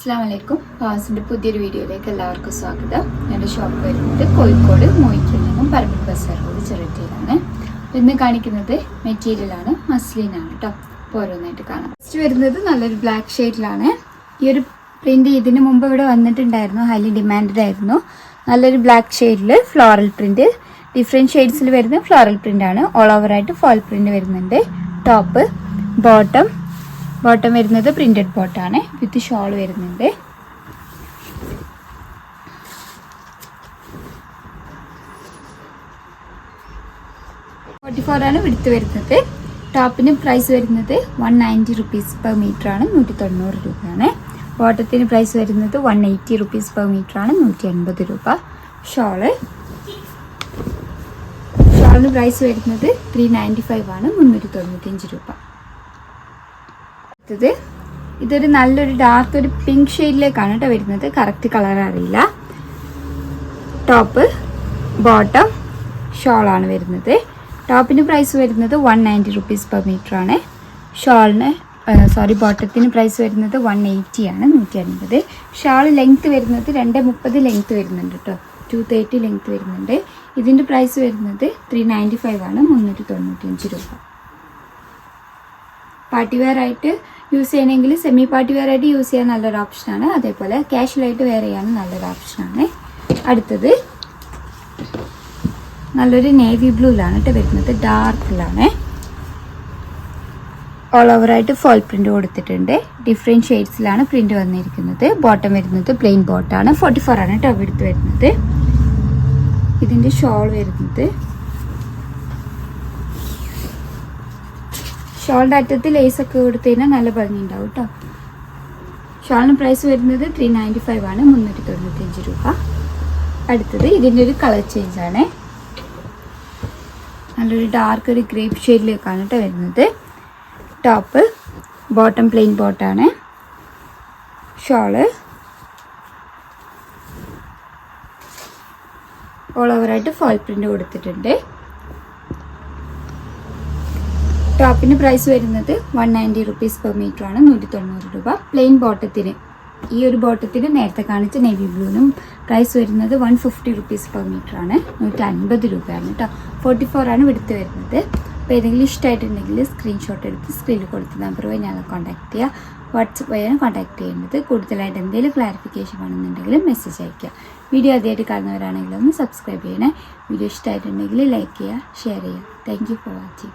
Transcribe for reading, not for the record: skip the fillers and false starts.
അസ്സലാമലൈക്കും. ഫാസിൻ്റെ പുതിയൊരു വീഡിയോയിലേക്ക് എല്ലാവർക്കും സ്വാഗതം. എൻ്റെ ഷോപ്പ് വരുന്നത് കോഴിക്കോട് മോയിക്കിൽ നിന്നും പരമ്പര ബസാർ റോഡ് ചെറുട്ടിയിലാണ്. ഇന്ന് കാണിക്കുന്നത് മെറ്റീരിയലാണ്, മസ്ലിനാണ് കേട്ടോ. അപ്പോൾ ഓരോന്നായിട്ട് കാണാം. ഫസ്റ്റ് വരുന്നത് നല്ലൊരു ബ്ലാക്ക് ഷെയ്ഡിലാണ്. ഈ ഒരു പ്രിന്റ് ഇതിന് മുമ്പ് ഇവിടെ വന്നിട്ടുണ്ടായിരുന്നു, ഹൈലി ഡിമാൻഡഡ് ആയിരുന്നു. നല്ലൊരു ബ്ലാക്ക് ഷെയ്ഡിൽ ഫ്ലോറൽ പ്രിന്റ്, ഡിഫറെൻറ്റ് ഷെയ്ഡ്സിൽ വരുന്ന ഫ്ലോറൽ പ്രിന്റ് ആണ്. ഓൾ ഓവറായിട്ട് ഫോൾ പ്രിന്റ് വരുന്നുണ്ട്. ടോപ്പ്, ബോട്ടം വരുന്നത് പ്രിന്റഡ് ബോട്ടാണ് വിത്ത് ഷോൾ വരുന്നുണ്ട്. ആണ് വിടുത്ത് വരുന്നത്. ടോപ്പിന് പ്രൈസ് വരുന്നത് 190 റുപ്പീസ് പെർ മീറ്റർ ആണ്, 190 രൂപയാണ്. ബോട്ടത്തിന് പ്രൈസ് വരുന്നത് 180 റുപ്പീസ് പെർ മീറ്റർ ആണ്, 180 രൂപ. ഷോളിന് പ്രൈസ് വരുന്നത് 395 ആണ്, 395 രൂപ. ഇതൊരു നല്ലൊരു ഡാർക്ക് ഒരു പിങ്ക് ഷെയ്ഡിലേക്കാണ് കേട്ടോ വരുന്നത്. കറക്റ്റ് കളർ അറിയില്ല. ടോപ്പ്, ബോട്ടം, ഷോളാണ് വരുന്നത്. ടോപ്പിന് പ്രൈസ് വരുന്നത് 190 റുപ്പീസ് പെർ മീറ്റർ ആണ്. ബോട്ടത്തിന് പ്രൈസ് വരുന്നത് 180 ആണ്, 150. ഷാൾ ലെങ്ത് വരുന്നത് 230 ലെങ്ത് വരുന്നുണ്ട് കേട്ടോ, 230 ലെങ്ത് വരുന്നുണ്ട്. ഇതിൻ്റെ പ്രൈസ് വരുന്നത് 395 ആണ്, 395 രൂപ. പാർട്ടി വെയർ ആയിട്ട് യൂസ് ചെയ്യണമെങ്കിൽ സെമി പാർട്ടി വെയർ ആയിട്ട് യൂസ് ചെയ്യാൻ നല്ലൊരു ഓപ്ഷനാണ്. അതേപോലെ കാഷ്വലായിട്ട് വെയർ ചെയ്യാൻ നല്ലൊരു ഓപ്ഷനാണ്. അടുത്തത് നല്ലൊരു നേവി ബ്ലൂയിലാണ് കേട്ടോ വരുന്നത്, ഡാർക്കിലാണ്. ഓൾ ഓവറായിട്ട് ഫോൾ പ്രിന്റ് കൊടുത്തിട്ടുണ്ട്. ഡിഫറെൻറ്റ് ഷെയ്ഡ്സിലാണ് പ്രിന്റ് വന്നിരിക്കുന്നത്. ബോട്ടം വരുന്നത് പ്ലെയിൻ ബോട്ടാണ്. 44 ആണ് കേട്ടോ എടുത്ത് വരുന്നത്. ഇതിൻ്റെ ഷോൾ വരുന്നത്, ഷോളിൻ്റെ അറ്റത്ത് ലേസൊക്കെ കൊടുത്തു കഴിഞ്ഞാൽ നല്ല ഭംഗി ഉണ്ടാവും കേട്ടോ. ഷോളിന് പ്രൈസ് വരുന്നത് 395 ആണ്, 395 രൂപ. അടുത്തത് ഇതിൻ്റെ ഒരു കളർ ചേഞ്ച് ആണ്. നല്ലൊരു ഡാർക്ക് ഒരു ഗ്രേപ്പ് ഷെയ്ഡിലേക്കാണ് കേട്ടോ വരുന്നത്. ടോപ്പ്, ബോട്ടം പ്ലെയിൻ ബോട്ടാണ്. ഷോള് ഓൾ ഓവറായിട്ട് ഫോൾ പ്രിന്റ് കൊടുത്തിട്ടുണ്ട്. ടോപ്പിന് പ്രൈസ് വരുന്നത് 190 റുപ്പീസ് പെർ മീറ്റർ ആണ്, 190 രൂപ. പ്ലെയിൻ ബോട്ടത്തിന്, ഈ ഒരു ബോട്ടത്തിന് നേരത്തെ കാണിച്ച നേവി ബ്ലൂവിനും പ്രൈസ് വരുന്നത് 150 റുപ്പീസ് പെർ മീറ്റർ ആണ്, 150 രൂപയാണ് കേട്ടോ. 44 ആണ് വിടുത്ത് വരുന്നത്. അപ്പോൾ ഏതെങ്കിലും ഇഷ്ടമായിട്ടുണ്ടെങ്കിൽ സ്ക്രീൻഷോട്ട് എടുത്ത് സ്ക്രീനിൽ കൊടുത്ത നമ്പർ വഴി ഞങ്ങളെ കോൺടാക്ട് ചെയ്യുക. വാട്സപ്പ് വഴിയാണ് കോൺടാക്ട് ചെയ്യുന്നത്. കൂടുതലായിട്ട് എന്തെങ്കിലും ക്ലാരിഫിക്കേഷൻ വേണമെന്നുണ്ടെങ്കിൽ മെസ്സേജ് അയയ്ക്കുക. വീഡിയോ ആദ്യമായിട്ട് കാണുന്നവരാണെങ്കിൽ ഒന്ന് സബ്സ്ക്രൈബ് ചെയ്യണേ. വീഡിയോ ഇഷ്ടമായിട്ടുണ്ടെങ്കിൽ ലൈക്ക് ചെയ്യുക, ഷെയർ ചെയ്യുക. Thank you for watching.